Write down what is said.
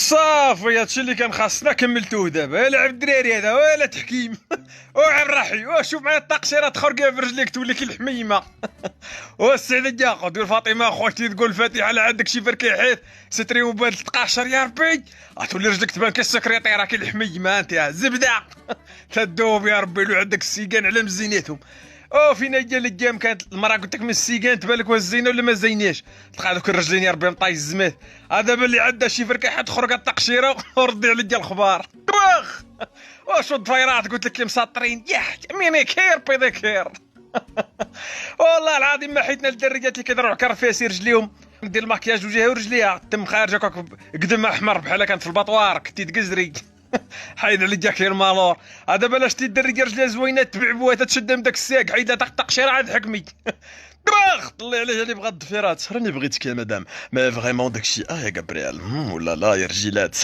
صافي هادشي اللي كان خاصنا كملتوه دابا. لعب الدراري هذا ولا تحكيم وعب راحي وشوف معايا التقشيره تخرقها في رجليك تولي كي الحميمه. والسعيده ياخذ دير فاطمه خواتي تقول الفاتحه على عندك شي فركي حيت ستري موبايل تقاشر يا ربي غتولي رجلك تبان كالسكريطيره كي الحميمه انت زبده. تدوب يا ربي لو عندك السيقان على مزيناتهم. او فينا هي اللي جام كانت المراه قلت لك من السيقان تبان لك واش زينه ولا ما زيناش. تلقى دوك الرجلين يا ربي مطاي الزمات هذا باللي عندها شي فركه حد خرج التقشيره وردي عليا الخبار طبخ. واش الضفيرات قلت لك مساطرين يا ميني كير بيدي كير. والله العظيم ما حيتنا الدريات اللي كيضربوا كرفاسي رجليهم ندير الماكياج وجهها ورجليها التم خارج هكاك قدم احمر بحال كانت في الباطوار كنتي تقزري. حيد على جاك المالور هذا بلاش تدري رجلها زوينه تبع بواتها تشد من داك الساق حيد لها تقشيره عاد حكمي. طبخ طلع عليه اللي بغى الضفيرات راني بغيتك يا مدام ما فريمون داكشي يا غابرييل ولا لا يا رجيلات.